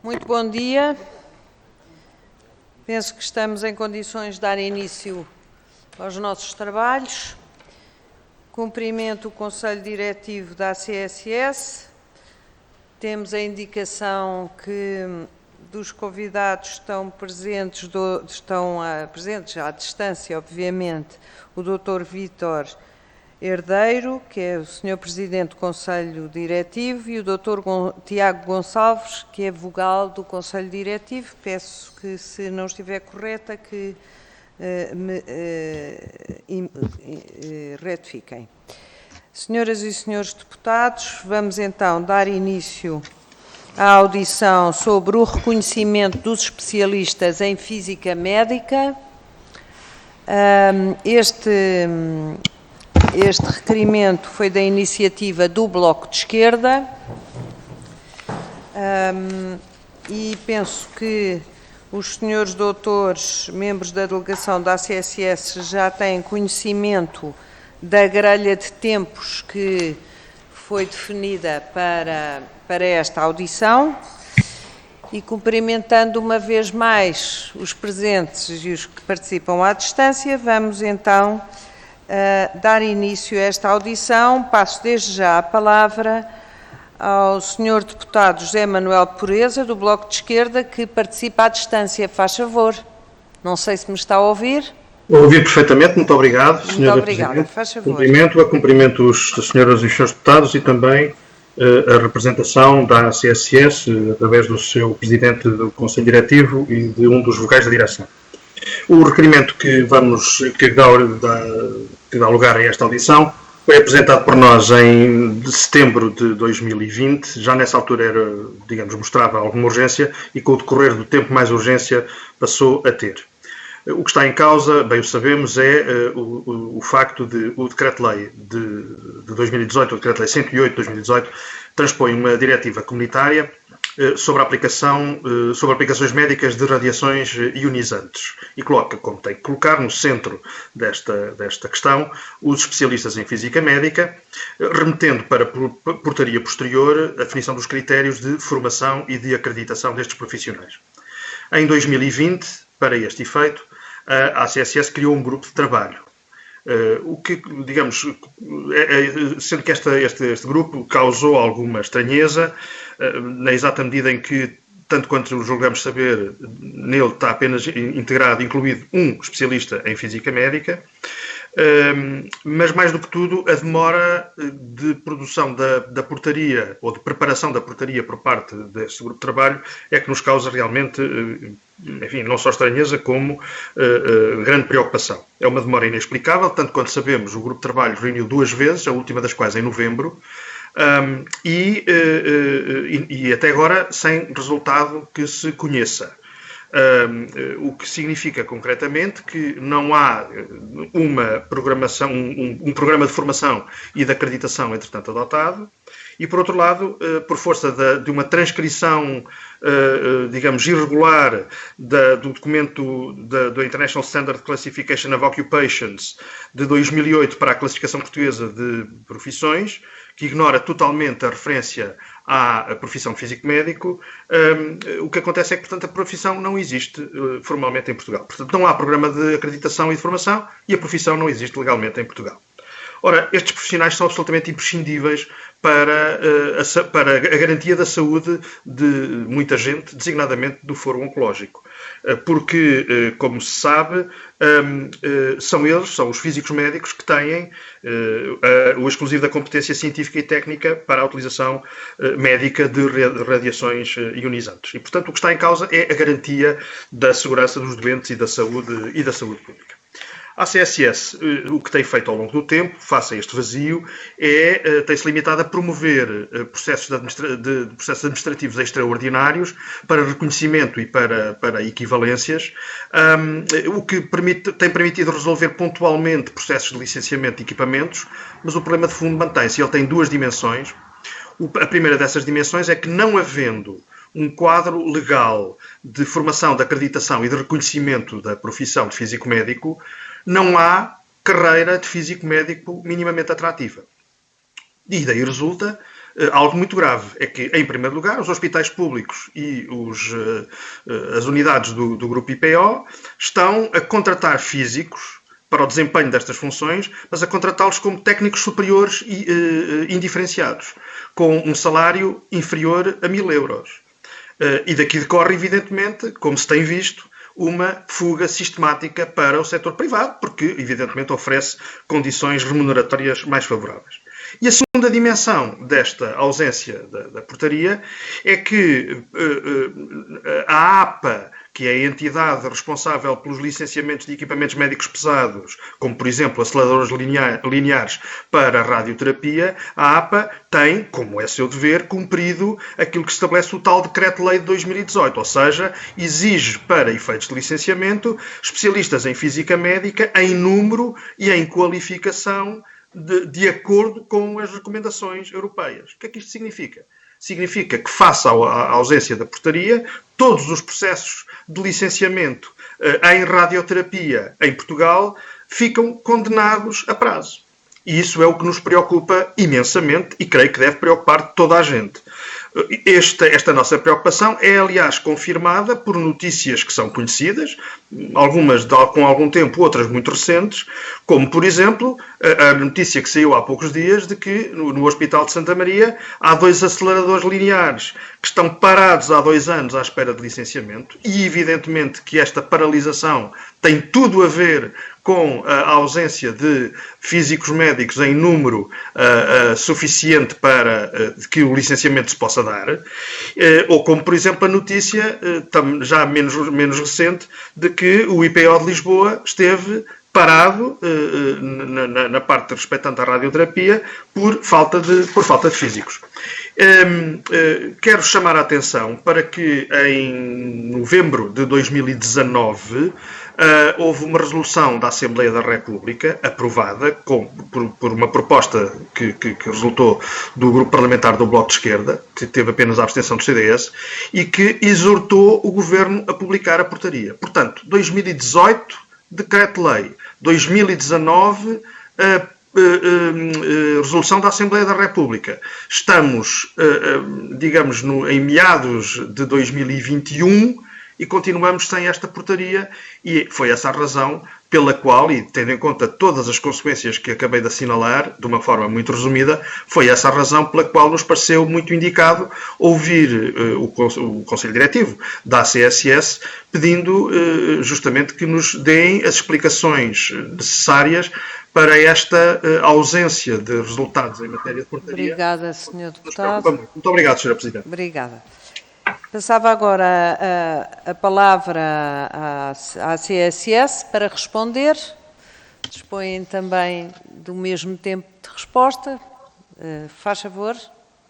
Muito bom dia. Penso que estamos em condições de dar início aos nossos trabalhos. Cumprimento o Conselho Diretivo da ACSS. Temos a indicação que dos convidados estão presentes à distância, obviamente, o Dr. Vítor Herdeiro, que é o Sr. Presidente do Conselho Diretivo, e o Dr. Tiago Gonçalves, que é vogal do Conselho Diretivo. Peço que, se não estiver correta, que me retifiquem. Senhoras e senhores deputados, vamos então dar início à audição sobre o reconhecimento dos especialistas em Física Médica. Este requerimento foi da iniciativa do Bloco de Esquerda e penso que os senhores doutores, membros da delegação da ACSS, já têm conhecimento da grelha de tempos que foi definida para esta audição. E cumprimentando uma vez mais os presentes e os que participam à distância, vamos então dar início a esta audição. Passo desde já a palavra ao Sr. Deputado José Manuel Pureza, do Bloco de Esquerda, que participa à distância. Faz favor. Não sei se me está a ouvir. Vou ouvir perfeitamente. Muito obrigado, Sra. Muito obrigada. Faz favor. Cumprimento as senhoras e os senhores deputados e também a representação da ACSS, através do seu Presidente do Conselho Diretivo e de um dos vocais da direção. O requerimento que dá lugar a esta audição foi apresentado por nós em setembro de 2020. Já nessa altura mostrava alguma urgência e, com o decorrer do tempo, mais urgência passou a ter. O que está em causa, bem o sabemos, é o facto de o Decreto-Lei de 2018, o Decreto-Lei 108 de 2018, transpõe uma diretiva comunitária sobre aplicações médicas de radiações ionizantes e coloca, como tem que colocar, no centro desta questão os especialistas em Física Médica, remetendo para a portaria posterior a definição dos critérios de formação e de acreditação destes profissionais. Em 2020, para este efeito, a ACSS criou um grupo de trabalho. Sendo que este grupo causou alguma estranheza, na exata medida em que, tanto quanto julgamos saber, nele está apenas incluído um especialista em Física Médica, mas mais do que tudo a demora de produção da portaria ou de preparação da portaria por parte deste grupo de trabalho é que nos causa realmente, não só estranheza como grande preocupação. É uma demora inexplicável, tanto quanto sabemos o grupo de trabalho reuniu 2 vezes, a última das quais em novembro, e até agora sem resultado que se conheça. O que significa concretamente que não há uma programação, um programa de formação e de acreditação, entretanto, adotado, e, por outro lado, por força de uma transcrição, irregular do documento da International Standard Classification of Occupations de 2008 para a classificação portuguesa de profissões, que ignora totalmente a referência à profissão de físico-médico, o que acontece é que, portanto, a profissão não existe formalmente em Portugal. Portanto, não há programa de acreditação e de formação e a profissão não existe legalmente em Portugal. Ora, estes profissionais são absolutamente imprescindíveis para a garantia da saúde de muita gente, designadamente do foro oncológico. Porque, como se sabe, são os físicos médicos que têm o exclusivo da competência científica e técnica para a utilização médica de radiações ionizantes. E, portanto, o que está em causa é a garantia da segurança dos doentes e da saúde pública. A ACSS, o que tem feito ao longo do tempo, face a este vazio, tem-se limitado a promover processos administrativos extraordinários para reconhecimento e para equivalências, o que tem permitido resolver pontualmente processos de licenciamento de equipamentos, mas o problema de fundo mantém-se. Ele tem 2 dimensões. A primeira dessas dimensões é que, não havendo um quadro legal de formação, de acreditação e de reconhecimento da profissão de físico-médico, não há carreira de físico-médico minimamente atrativa. E daí resulta algo muito grave. É que, em primeiro lugar, os hospitais públicos e as unidades do grupo IPO estão a contratar físicos para o desempenho destas funções, mas a contratá-los como técnicos superiores e indiferenciados, com um salário inferior a 1.000 euros. E daqui decorre, evidentemente, como se tem visto, uma fuga sistemática para o setor privado, porque, evidentemente, oferece condições remuneratórias mais favoráveis. E a segunda dimensão desta ausência da portaria é que a APA, que é a entidade responsável pelos licenciamentos de equipamentos médicos pesados, como, por exemplo, aceleradores lineares para a radioterapia, a APA tem, como é seu dever, cumprido aquilo que estabelece o tal Decreto-Lei de 2018, ou seja, exige para efeitos de licenciamento especialistas em física médica em número e em qualificação de acordo com as recomendações europeias. O que é que isto significa? Significa que, face à ausência da portaria, todos os processos de licenciamento em radioterapia em Portugal ficam condenados a prazo. E isso é o que nos preocupa imensamente e creio que deve preocupar toda a gente. Esta nossa preocupação é, aliás, confirmada por notícias que são conhecidas, algumas com algum tempo, outras muito recentes, como, por exemplo, a notícia que saiu há poucos dias de que no Hospital de Santa Maria há 2 aceleradores lineares que estão parados há 2 anos à espera de licenciamento e, evidentemente, que esta paralisação tem tudo a ver com a ausência de físicos médicos em número suficiente para que o licenciamento se possa dar, ou como, por exemplo, a notícia, já menos recente, de que o IPO de Lisboa esteve parado na parte respeitante à radioterapia por falta de físicos. Quero chamar a atenção para que em novembro de 2019 houve uma resolução da Assembleia da República aprovada por uma proposta que resultou do grupo parlamentar do Bloco de Esquerda, que teve apenas a abstenção do CDS, e que exortou o Governo a publicar a portaria. Portanto, 2018, Decreto-Lei, 2019, resolução da Assembleia da República. Estamos, digamos, em meados de 2021 e continuamos sem esta portaria e foi essa a razão pela qual, e tendo em conta todas as consequências que acabei de assinalar, de uma forma muito resumida, foi essa a razão pela qual nos pareceu muito indicado ouvir o Conselho Diretivo da ACSS pedindo justamente que nos deem as explicações necessárias para esta ausência de resultados em matéria de portaria. Obrigada, Sr. Deputado. Muito obrigado, Sra. Presidente. Obrigada. Passava agora a palavra à CSS para responder. Dispõem também do mesmo tempo de resposta. Faz favor.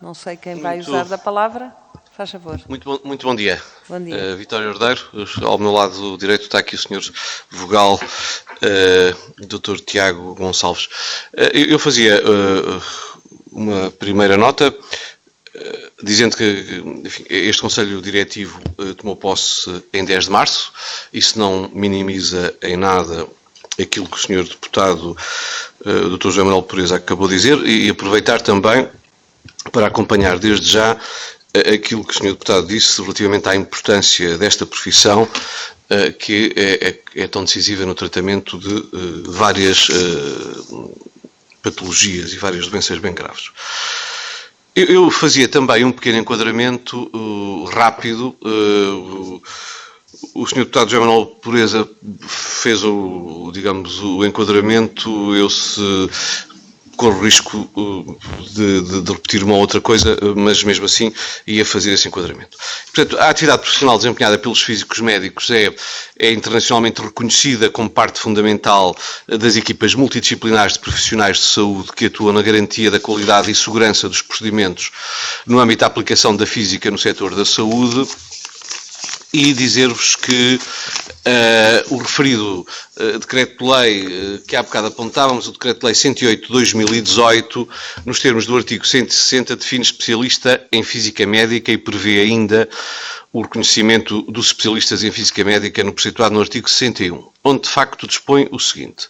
Não sei quem vai usar da palavra. Faz favor. Muito bom dia. Bom dia. Vitório Ordeiro. Ao meu lado direito está aqui o Sr. Vogal, Dr. Tiago Gonçalves. Eu fazia uma primeira nota dizendo que, enfim, este Conselho Diretivo tomou posse em 10 de março. Isso não minimiza em nada aquilo que o Sr. Deputado Dr. José Manuel Pureza acabou de dizer e aproveitar também para acompanhar desde já aquilo que o Sr. Deputado disse relativamente à importância desta profissão que é tão decisiva no tratamento de várias patologias e várias doenças bem graves. Eu fazia também um pequeno enquadramento rápido. O Sr. Deputado José Manuel Pureza fez o enquadramento. Eu corro o risco de repetir uma outra coisa, mas mesmo assim ia fazer esse enquadramento. Portanto, a atividade profissional desempenhada pelos físicos médicos é internacionalmente reconhecida como parte fundamental das equipas multidisciplinares de profissionais de saúde que atuam na garantia da qualidade e segurança dos procedimentos no âmbito da aplicação da física no setor da saúde. E dizer-vos que o referido Decreto-Lei que há bocado apontávamos, o Decreto-Lei 108 de 2018, nos termos do artigo 160, define especialista em Física Médica e prevê ainda o reconhecimento dos especialistas em Física Médica no preceptuado no artigo 61, onde de facto dispõe o seguinte: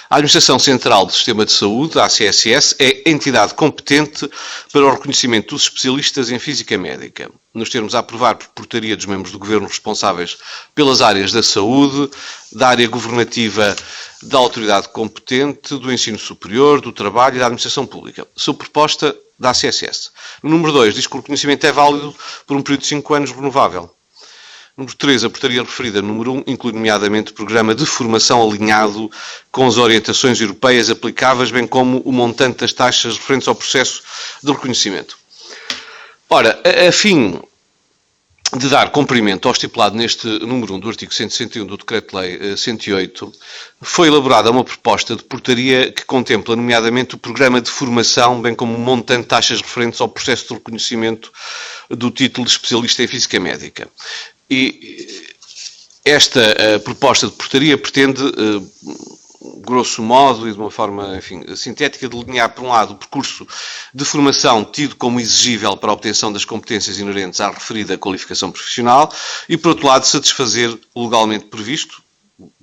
a Administração Central do Sistema de Saúde, a ACSS, é a entidade competente para o reconhecimento dos especialistas em Física Médica, nos termos a aprovar por portaria dos membros do Governo responsáveis pelas áreas da saúde, da área governativa da autoridade competente, do ensino superior, do trabalho e da administração pública, sob proposta da ACSS. No número 2, diz que o reconhecimento é válido por um período de 5 anos renovável. Número 3, a portaria referida no número 1 inclui nomeadamente o programa de formação alinhado com as orientações europeias aplicáveis, bem como o montante das taxas referentes ao processo de reconhecimento. Ora, a fim de dar cumprimento ao estipulado neste número 1 do artigo 161 do Decreto-Lei 108, foi elaborada uma proposta de portaria que contempla nomeadamente o programa de formação, bem como o montante de taxas referentes ao processo de reconhecimento do título de especialista em Física Médica. E esta proposta de portaria pretende, grosso modo e de uma forma, enfim, sintética, delinear, por um lado, o percurso de formação tido como exigível para a obtenção das competências inerentes à referida qualificação profissional e, por outro lado, satisfazer o legalmente previsto,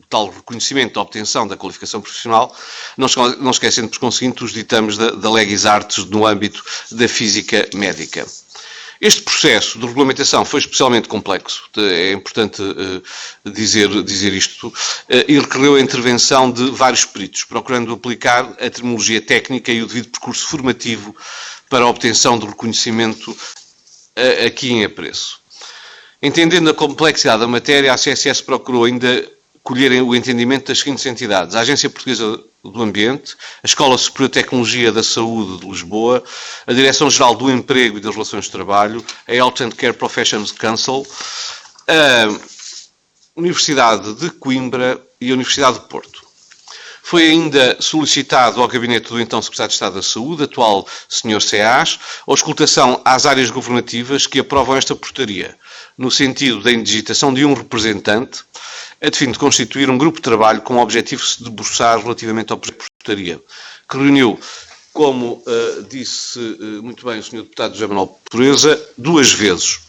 tal reconhecimento da obtenção da qualificação profissional, não esquecendo, por conseguinte, os ditames da Legis Artis no âmbito da Física Médica. Este processo de regulamentação foi especialmente complexo, é importante dizer isto, e requereu a intervenção de vários peritos, procurando aplicar a terminologia técnica e o devido percurso formativo para a obtenção do reconhecimento aqui em apreço. Entendendo a complexidade da matéria, a ACSS procurou ainda colher o entendimento das seguintes entidades: a Agência Portuguesa do Ambiente, a Escola Superior de Tecnologia da Saúde de Lisboa, a Direção-Geral do Emprego e das Relações de Trabalho, a Health and Care Professions Council, a Universidade de Coimbra e a Universidade de Porto. Foi ainda solicitado ao gabinete do então Secretário de Estado da Saúde, atual Sr. Ceás, a auscultação às áreas governativas que aprovam esta portaria, no sentido da indigitação de um representante, a de fim de constituir um grupo de trabalho com o objetivo de se debruçar relativamente ao projeto de portaria, que reuniu, como disse muito bem o Sr. Deputado José Manuel Pureza, 2 vezes,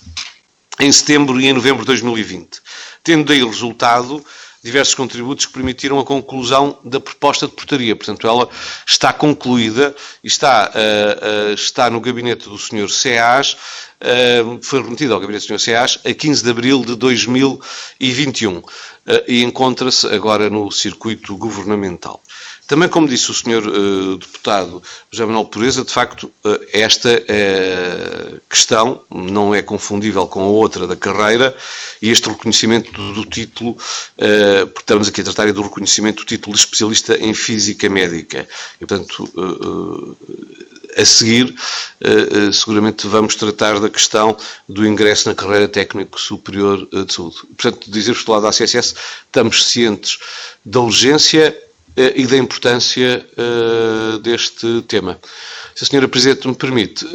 em setembro e em novembro de 2020, tendo daí resultado diversos contributos que permitiram a conclusão da proposta de portaria. Portanto, ela está concluída e está no gabinete do Sr. Ceás, foi remetida ao gabinete do Sr. Ceás a 15 de abril de 2021 e encontra-se agora no circuito governamental. Também, como disse o Sr. Deputado José Manuel Pureza, de facto, esta questão não é confundível com a outra da carreira e este reconhecimento do título, porque estamos aqui a tratar do reconhecimento do título de especialista em Física Médica. E, portanto, a seguir, seguramente vamos tratar da questão do ingresso na carreira técnico superior de saúde. Portanto, dizer-vos do lado da ACSS, estamos cientes da urgência e da importância deste tema. Se a Sra. Presidente me permite,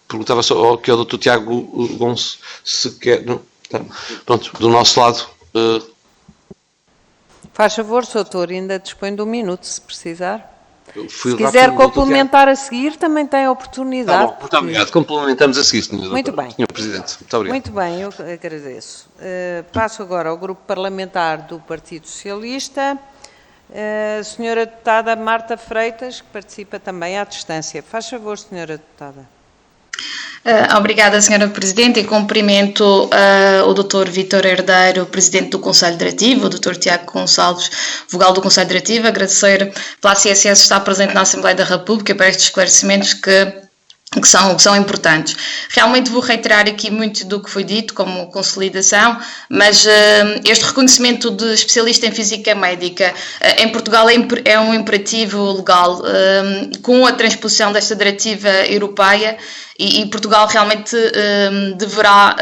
perguntava só aqui ao Dr. Tiago Gonçalves se quer... Não, tá. Pronto, do nosso lado... Faz favor, Sr. Doutor, ainda dispõe de 1 minuto, se precisar. Se quiser complementar a seguir, também tem a oportunidade. Tá bom, muito obrigado. Complementamos a seguir, Sr. Muito bem. Sr. Presidente. Muito obrigado. Muito bem, eu agradeço. Passo agora ao Grupo Parlamentar do Partido Socialista. A Sra. Deputada Marta Freitas, que participa também à distância. Faz favor, Sra. Deputada. Obrigada, Sra. Presidente, e cumprimento o Dr. Vítor Herdeiro, Presidente do Conselho Diretivo, o Dr. Tiago Gonçalves, vogal do Conselho Diretivo, agradecer pela ACSS estar presente na Assembleia da República para estes esclarecimentos que são importantes. Realmente vou reiterar aqui muito do que foi dito como consolidação, mas este reconhecimento de especialista em Física Médica em Portugal é um imperativo legal. Com a transposição desta diretiva europeia, e Portugal realmente deverá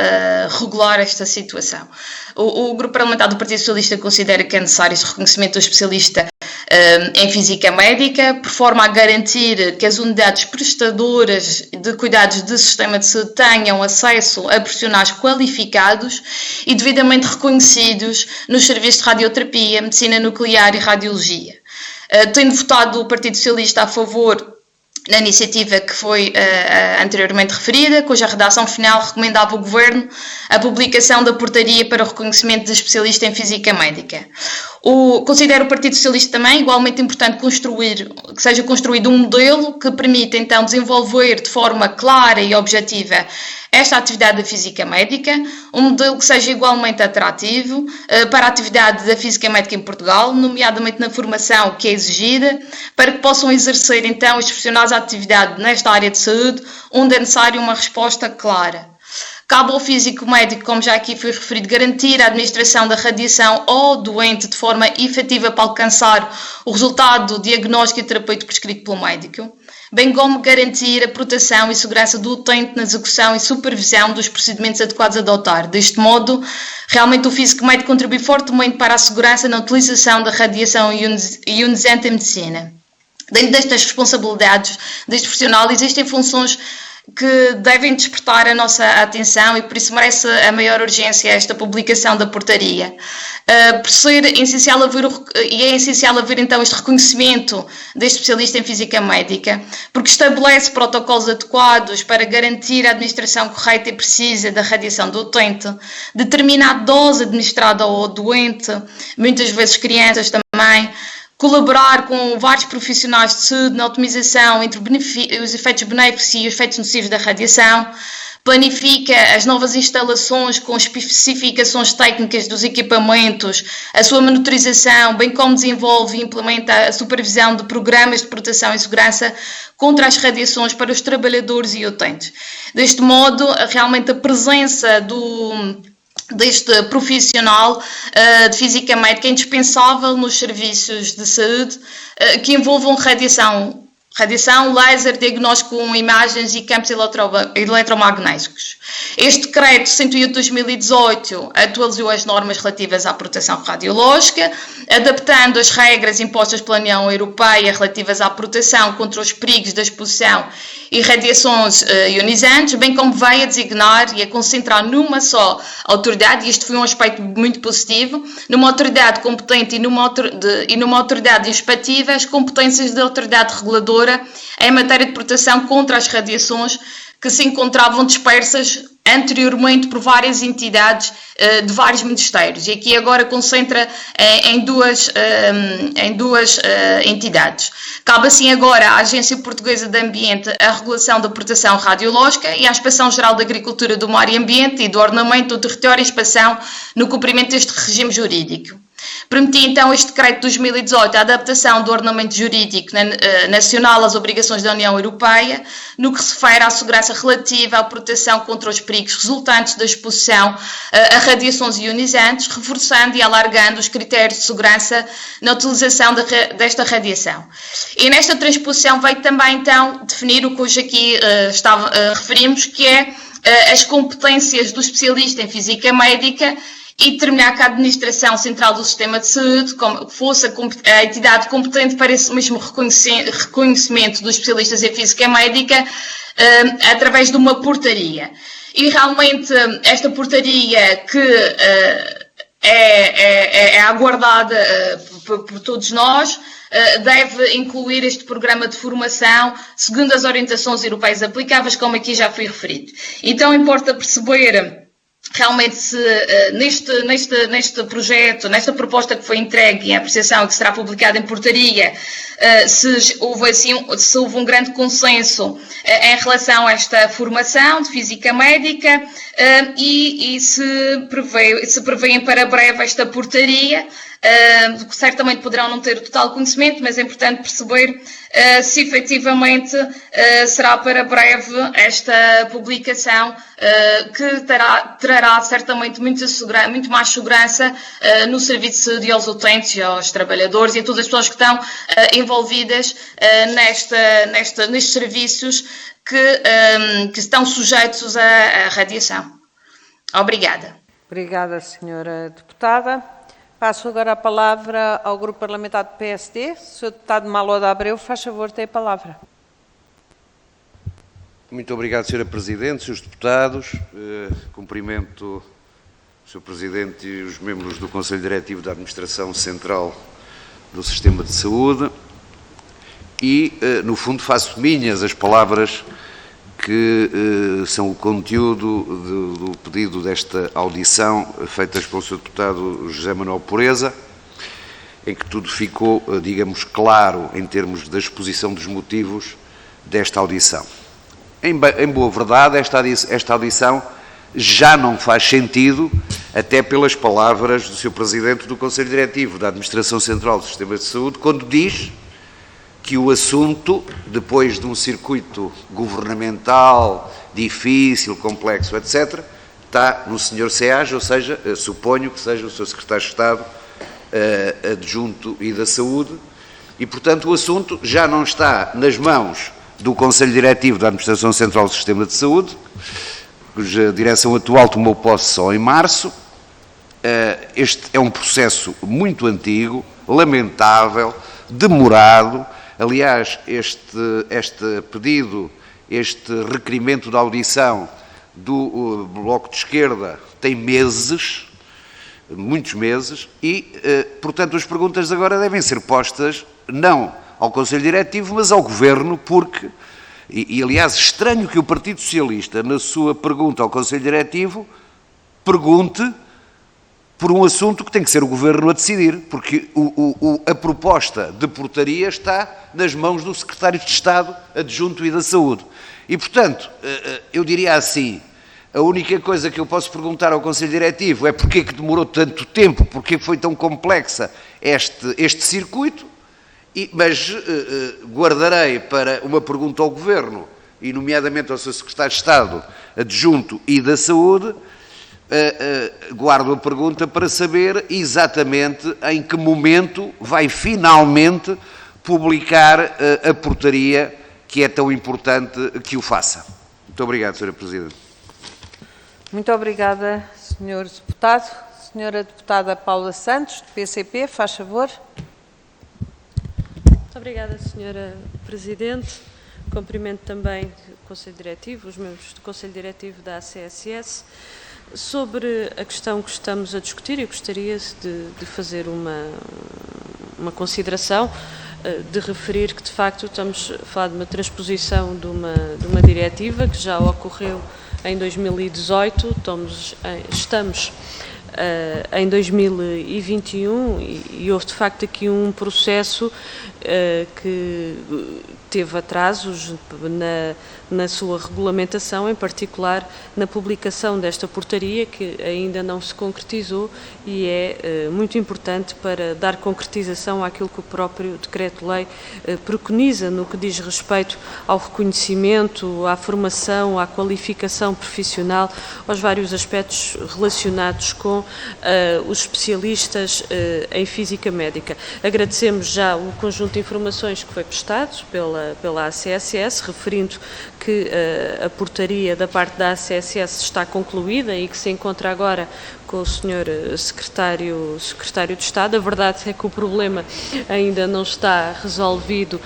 regular esta situação. O Grupo Parlamentar do Partido Socialista considera que é necessário este reconhecimento do especialista em Física Médica, por forma a garantir que as unidades prestadoras de cuidados de sistema de saúde tenham acesso a profissionais qualificados e devidamente reconhecidos nos serviços de radioterapia, medicina nuclear e radiologia. Tendo votado o Partido Socialista a favor na iniciativa que foi anteriormente referida, cuja redação final recomendava ao Governo a publicação da portaria para o reconhecimento de especialista em Física Médica. Considero o Partido Socialista também igualmente importante que seja construído um modelo que permita então desenvolver de forma clara e objetiva esta atividade da Física Médica, um modelo que seja igualmente atrativo para a atividade da Física Médica em Portugal, nomeadamente na formação que é exigida, para que possam exercer então os profissionais a atividade nesta área de saúde, onde é necessário uma resposta clara. Cabe ao físico médico, como já aqui foi referido, garantir a administração da radiação ao doente de forma efetiva para alcançar o resultado diagnóstico e terapêutico prescrito pelo médico, bem como garantir a proteção e segurança do utente na execução e supervisão dos procedimentos adequados a adotar. Deste modo, realmente o físico médico contribui fortemente para a segurança na utilização da radiação ionizante em medicina. Dentro destas responsabilidades deste profissional existem funções que devem despertar a nossa atenção e por isso merece a maior urgência esta publicação da portaria. Por ser essencial é essencial haver então este reconhecimento deste especialista em Física Médica, porque estabelece protocolos adequados para garantir a administração correta e precisa da radiação do utente, determina a dose administrada ao doente, muitas vezes crianças também, colaborar com vários profissionais de saúde na otimização entre os efeitos benéficos e os efeitos nocivos da radiação, planifica as novas instalações com especificações técnicas dos equipamentos, a sua monitorização, bem como desenvolve e implementa a supervisão de programas de proteção e segurança contra as radiações para os trabalhadores e utentes. Deste modo, realmente a presença deste profissional de Física Médica é indispensável nos serviços de saúde que envolvam radiação, laser, diagnóstico com imagens e campos eletromagnéticos. Este decreto 108 de 2018 atualizou as normas relativas à proteção radiológica, adaptando as regras impostas pela União Europeia relativas à proteção contra os perigos da exposição e radiações ionizantes, bem como veio a designar e a concentrar numa só autoridade, e isto foi um aspecto muito positivo, numa autoridade competente e numa autoridade inspectiva, as competências da autoridade reguladora em matéria de proteção contra as radiações que se encontravam dispersas anteriormente por várias entidades de vários ministérios. E aqui agora concentra em duas entidades. Cabe assim agora à Agência Portuguesa de Ambiente a regulação da proteção radiológica e à Inspeção-Geral da Agricultura, do Mar e Ambiente e do Ordenamento do Território e Inspeção no cumprimento deste regime jurídico. Permitia então este decreto de 2018 a adaptação do ordenamento jurídico nacional às obrigações da União Europeia no que se refere à segurança relativa à proteção contra os perigos resultantes da exposição a radiações ionizantes, reforçando e alargando os critérios de segurança na utilização desta radiação. E nesta transposição veio também então definir o que hoje aqui referimos, que é as competências do especialista em Física Médica e determinar que a Administração Central do Sistema de Saúde fosse a entidade competente para esse mesmo reconhecimento dos especialistas em Física Médica através de uma portaria. E realmente esta portaria que é aguardada por todos nós, deve incluir este programa de formação segundo as orientações europeias aplicáveis, como aqui já foi referido. Então importa perceber realmente se neste projeto, nesta proposta que foi entregue em apreciação e que será publicada em portaria, se houve um grande consenso em relação a esta formação de Física Médica e se prevêem para breve esta portaria. Certamente poderão não ter o total conhecimento, mas é importante perceber se efetivamente será para breve esta publicação que trará certamente muito mais segurança no serviço de saúde aos utentes e aos trabalhadores e a todas as pessoas que estão envolvidas nestes serviços que estão sujeitos à radiação. Obrigada. Obrigada, senhora deputada. Passo agora a palavra ao Grupo Parlamentar do PSD. Sr. Deputado Malo da Abreu, faz favor, tem a palavra. Muito obrigado, Sra. Presidente, Srs. Deputados. Cumprimento o Sr. Presidente e os membros do Conselho Diretivo da Administração Central do Sistema de Saúde. e, no fundo, faço minhas as palavras que são o conteúdo do pedido desta audição feitas pelo Sr. Deputado José Manuel Pureza, em que tudo ficou, digamos, claro em termos da exposição dos motivos desta audição. Em boa verdade, esta audição já não faz sentido, até pelas palavras do Sr. Presidente do Conselho Diretivo da Administração Central do Sistema de Saúde, quando diz que o assunto, depois de um circuito governamental difícil, complexo, etc., está no Sr. SEAG, ou seja, suponho que seja o Sr. Secretário de Estado Adjunto e da Saúde, e, portanto, o assunto já não está nas mãos do Conselho Diretivo da Administração Central do Sistema de Saúde, cuja direção atual tomou posse só em março. Este é um processo muito antigo, lamentável, demorado. Aliás, este pedido, este requerimento de audição do Bloco de Esquerda tem meses, muitos meses, e, portanto, as perguntas agora devem ser postas não ao Conselho Diretivo, mas ao Governo, porque, e aliás, estranho que o Partido Socialista, na sua pergunta ao Conselho Diretivo, pergunte por um assunto que tem que ser o Governo a decidir, porque a proposta de portaria está nas mãos do Secretário de Estado Adjunto e da Saúde. E, portanto, eu diria assim, a única coisa que eu posso perguntar ao Conselho Diretivo é porquê que demorou tanto tempo, porquê que foi tão complexa este circuito, mas guardarei para uma pergunta ao Governo, e nomeadamente ao Sr. Secretário de Estado Adjunto e da Saúde, guardo a pergunta para saber exatamente em que momento vai finalmente publicar a portaria que é tão importante que o faça. Muito obrigado, Sra. Presidente. Muito obrigada, Sr. Deputado. Sra. Deputada Paula Santos, do PCP, faz favor. Muito obrigada, Sra. Presidente. Cumprimento também o Conselho Diretivo, os membros do Conselho Diretivo da ACSS. Sobre a questão que estamos a discutir, eu gostaria de fazer uma consideração, de referir que, de facto, estamos a falar de uma transposição de uma diretiva que já ocorreu em 2018, estamos em 2021 e houve, de facto, aqui um processo que teve atrasos na sua regulamentação, em particular na publicação desta portaria, que ainda não se concretizou e é muito importante para dar concretização àquilo que o próprio Decreto-Lei preconiza no que diz respeito ao reconhecimento, à formação, à qualificação profissional, aos vários aspectos relacionados com os especialistas em Física Médica. Agradecemos já o conjunto de informações que foi prestado pela ACSS, referindo que a portaria da parte da ACSS está concluída e que se encontra agora com o Sr. Secretário de Estado. A verdade é que o problema ainda não está resolvido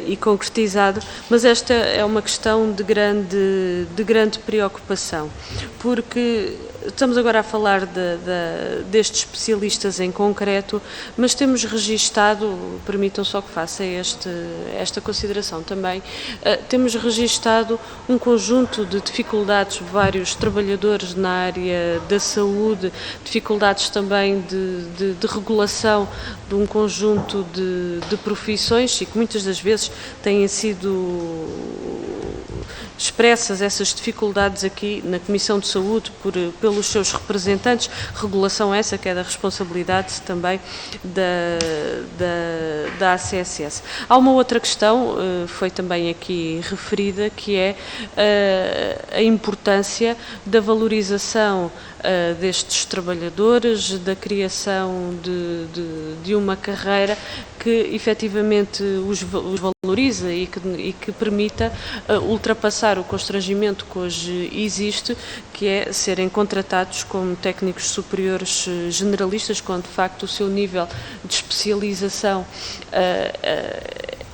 e concretizado, mas esta é uma questão de grande preocupação, porque estamos agora a falar destes especialistas em concreto, mas temos registado, permitam só que faça esta consideração também, temos registado um conjunto de dificuldades de vários trabalhadores na área da saúde, dificuldades também de regulação de um conjunto de profissões e que muitas das vezes têm sido expressas essas dificuldades aqui na Comissão de Saúde pelos seus representantes, regulação essa que é da responsabilidade também da ACSS. Há uma outra questão, foi também aqui referida, que é a importância da valorização destes trabalhadores, da criação de uma carreira que efetivamente os valoriza e que permita ultrapassar o constrangimento que hoje existe, que é serem contratados como técnicos superiores generalistas, quando de facto o seu nível de especialização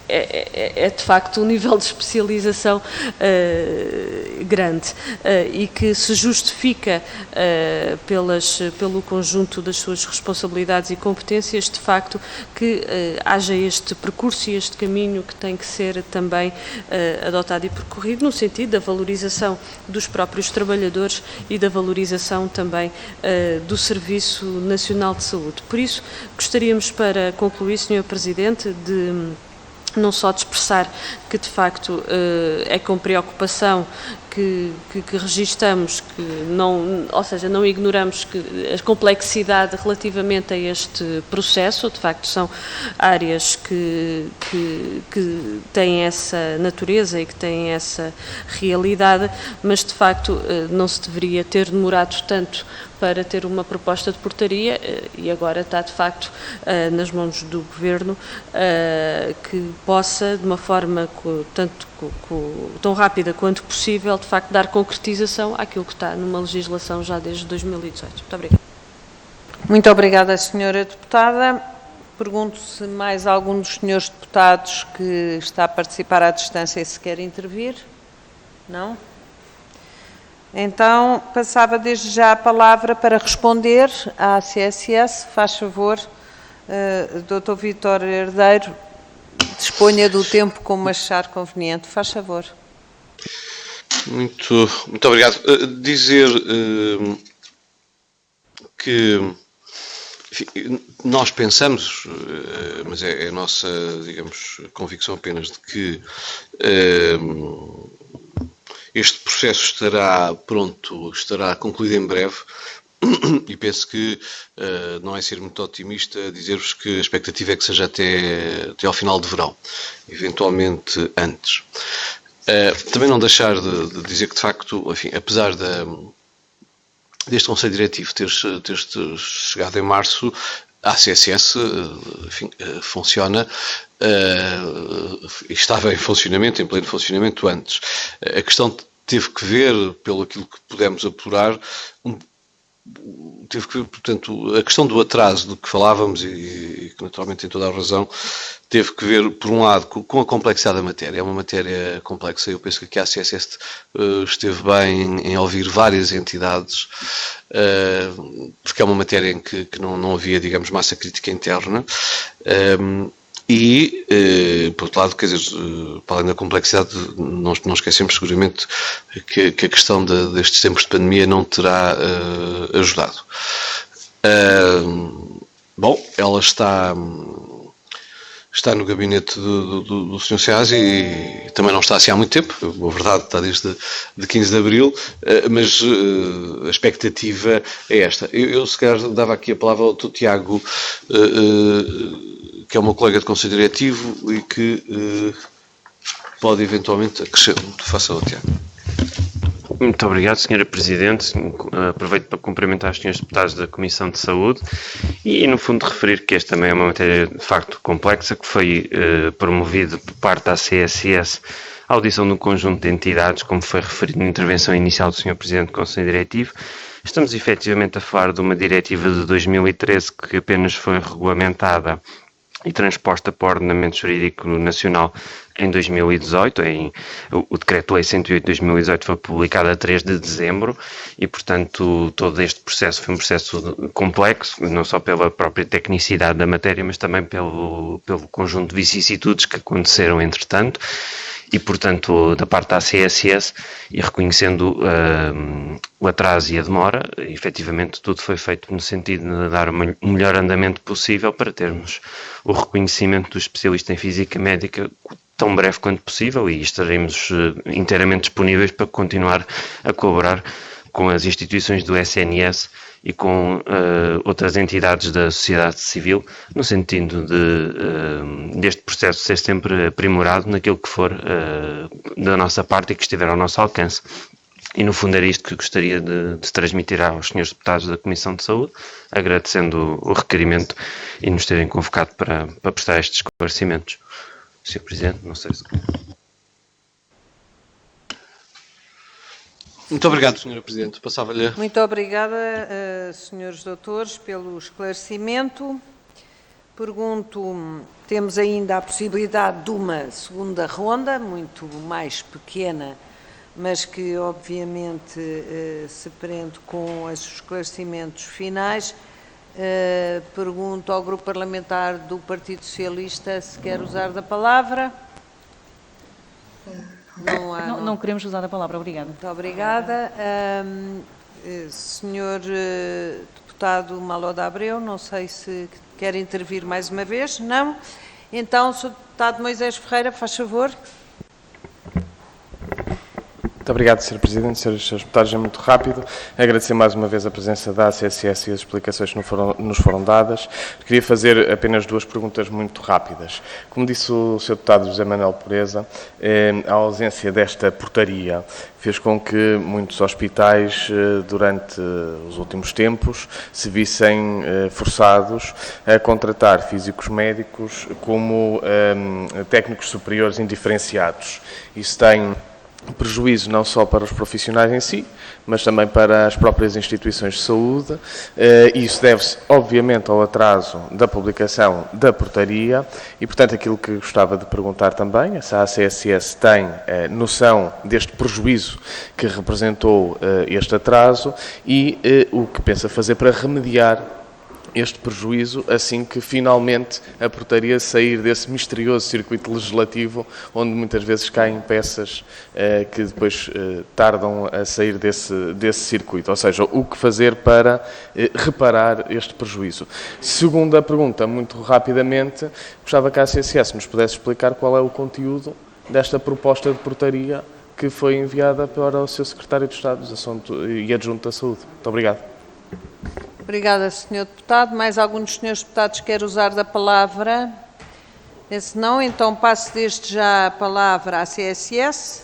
é de facto um nível de especialização grande e que se justifica pelo conjunto das suas responsabilidades e competências, de facto, que haja este percurso e este caminho que tem que ser também adotado e percorrido no sentido da valorização dos próprios trabalhadores e da valorização também do Serviço Nacional de Saúde. Por isso, gostaríamos, para concluir, Sr. Presidente, de não só de expressar que, de facto, é com preocupação que registamos, ou seja, não ignoramos a complexidade relativamente a este processo. De facto, são áreas que têm essa natureza e que têm essa realidade, mas, de facto, não se deveria ter demorado tanto para ter uma proposta de portaria, e agora está, de facto, nas mãos do Governo, que possa, de uma forma tão rápida quanto possível, de facto, dar concretização àquilo que está numa legislação já desde 2018. Muito obrigada. Muito obrigada, Sra. Deputada. Pergunto se mais algum dos senhores deputados que está a participar à distância se quer intervir. Não? Então, passava desde já a palavra para responder à CSS. Faz favor, Dr. Vítor Herdeiro, disponha do tempo como achar conveniente. Faz favor. Muito obrigado. Dizer que, enfim, nós pensamos, mas é a nossa, digamos, convicção apenas de que este processo estará pronto, estará concluído em breve, e penso que não é ser muito otimista dizer-vos que a expectativa é que seja até ao final de verão, eventualmente antes. Também não deixar de dizer que, de facto, enfim, apesar deste Conselho Diretivo ter chegado em março, a CSS, enfim, funciona, estava em funcionamento, em pleno funcionamento antes. A questão teve que ver, pelo aquilo que pudemos apurar, teve que ver, portanto, a questão do atraso de que falávamos e que naturalmente tem toda a razão, teve que ver, por um lado, com a complexidade da matéria. É uma matéria complexa. Eu penso que aqui a CSS esteve bem em ouvir várias entidades, porque é uma matéria em que não havia, digamos, massa crítica interna. E, por outro lado, quer dizer, para além da complexidade, não esquecemos seguramente que a questão destes tempos de pandemia não terá ajudado. Bom, ela está no gabinete do Sr. Seas e também não está assim há muito tempo, a verdade está desde 15 de Abril, mas a expectativa é esta. Eu se calhar dava aqui a palavra ao Dr. Tiago, que é o meu colega de Conselho Diretivo e que pode eventualmente acrescentar. Faça o Tiago. Muito obrigado, Sra. Presidente. Aproveito para cumprimentar os senhores deputados da Comissão de Saúde e, no fundo, referir que esta também é uma matéria de facto complexa, que foi promovida por parte da CSS a audição de um conjunto de entidades, como foi referido na intervenção inicial do Sr. Presidente do Conselho Diretivo. Estamos efetivamente a falar de uma diretiva de 2013 que apenas foi regulamentada e transposta para o Ordenamento Jurídico Nacional em 2018, o Decreto-Lei 108 de 2018 foi publicado a 3 de dezembro e, portanto, todo este processo foi um processo complexo, não só pela própria tecnicidade da matéria, mas também pelo conjunto de vicissitudes que aconteceram entretanto. E, portanto, da parte da CSS, e reconhecendo o atraso e a demora, efetivamente tudo foi feito no sentido de dar o melhor andamento possível para termos o reconhecimento do especialista em Física Médica tão breve quanto possível, e estaremos inteiramente disponíveis para continuar a colaborar com as instituições do SNS e com outras entidades da sociedade civil, no sentido deste processo ser sempre aprimorado naquilo que for da nossa parte e que estiver ao nosso alcance. E, no fundo, era isto que gostaria de transmitir aos senhores deputados da Comissão de Saúde, agradecendo o requerimento e nos terem convocado para prestar estes esclarecimentos. Sr. Presidente, não sei se... Muito obrigado, Sra. Presidente. Passava-lhe. Muito obrigada, senhores doutores, pelo esclarecimento. Pergunto, temos ainda a possibilidade de uma segunda ronda, muito mais pequena, mas que obviamente se prende com os esclarecimentos finais. Pergunto ao Grupo Parlamentar do Partido Socialista se quer usar da palavra. Não queremos usar a palavra, obrigada. Muito obrigada. Senhor Deputado Maloda Abreu, não sei se quer intervir mais uma vez. Não? Então, Sr. Deputado Moisés Ferreira, faz favor. Muito obrigado, Sr. Presidente. Srs. e Srs. Deputados, é muito rápido. Agradecer mais uma vez a presença da ACSS e as explicações que nos foram dadas. Queria fazer apenas duas perguntas muito rápidas. Como disse o Sr. Deputado José Manuel Pureza, a ausência desta portaria fez com que muitos hospitais, durante os últimos tempos, se vissem forçados a contratar físicos médicos como técnicos superiores indiferenciados. Isso tem prejuízo não só para os profissionais em si, mas também para as próprias instituições de saúde. Isso deve-se, obviamente, ao atraso da publicação da portaria e, portanto, aquilo que gostava de perguntar também, se a ACSS tem noção deste prejuízo que representou este atraso e o que pensa fazer para remediar este prejuízo assim que finalmente a portaria sair desse misterioso circuito legislativo onde muitas vezes caem peças que depois tardam a sair desse circuito. Ou seja, o que fazer para reparar este prejuízo. Segunda pergunta, muito rapidamente, gostava que a ACSS nos pudesse explicar qual é o conteúdo desta proposta de portaria que foi enviada para o seu Secretário de Estado e Adjunto da Saúde. Muito obrigado. Obrigada, Sr. Deputado. Mais algum dos senhores deputados quer usar da palavra? Se não, então passo desde já a palavra à CSS,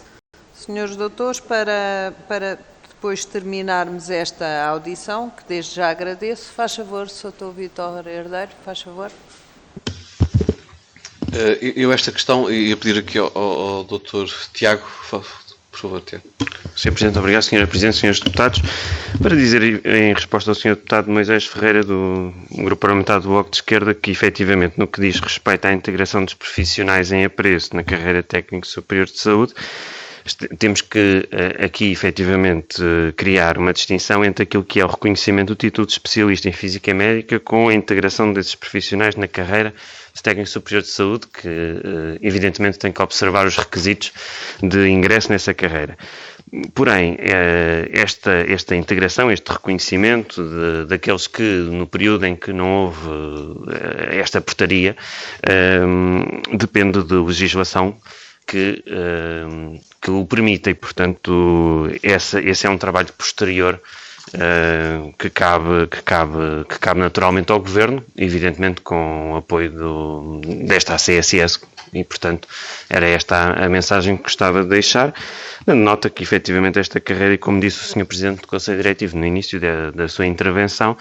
senhores doutores, para depois terminarmos esta audição, que desde já agradeço. Faz favor, Sr. Vítor Herdeiro, faz favor. Eu esta questão ia pedir aqui ao Dr. Tiago, por favor, Tiago. Sr. Presidente, obrigado. Sra. Presidente, Srs. Deputados, para dizer em resposta ao Sr. Deputado Moisés Ferreira do Grupo Parlamentar do Bloco de Esquerda que efetivamente no que diz respeito à integração dos profissionais em apreço na carreira técnico superior de saúde, temos que aqui efetivamente criar uma distinção entre aquilo que é o reconhecimento do título de especialista em Física Médica com a integração desses profissionais na carreira de técnico superior de saúde, que evidentemente tem que observar os requisitos de ingresso nessa carreira. Porém, esta integração, este reconhecimento daqueles que, no período em que não houve esta portaria, depende de legislação que o permita e, portanto, esse é um trabalho posterior que cabe naturalmente ao Governo, evidentemente com o apoio desta ACSS e, portanto, era esta a mensagem que gostava de deixar. Nota que, efetivamente, esta carreira, e como disse o Sr. Presidente do Conselho Diretivo no início da sua intervenção,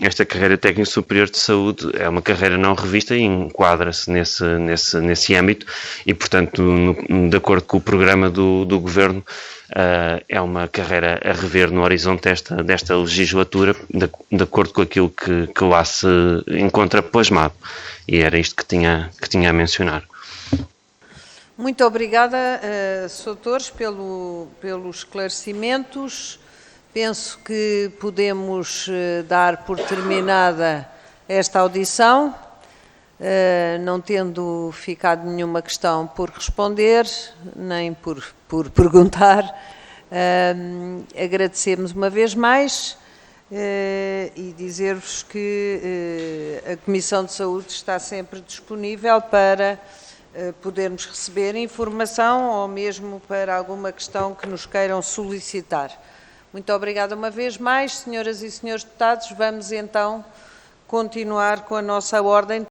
esta carreira técnico superior de saúde é uma carreira não revista e enquadra-se nesse âmbito e, portanto, de acordo com o programa do Governo, é uma carreira a rever no horizonte desta legislatura, de acordo com aquilo que lá se encontra plasmado. E era isto que tinha a mencionar. Muito obrigada, doutores, pelos esclarecimentos. Penso que podemos dar por terminada esta audição, não tendo ficado nenhuma questão por responder, nem por perguntar. Agradecemos uma vez mais e dizer-vos que a Comissão de Saúde está sempre disponível para podermos receber informação ou mesmo para alguma questão que nos queiram solicitar. Muito obrigada uma vez mais, senhoras e senhores deputados. Vamos então continuar com a nossa ordem.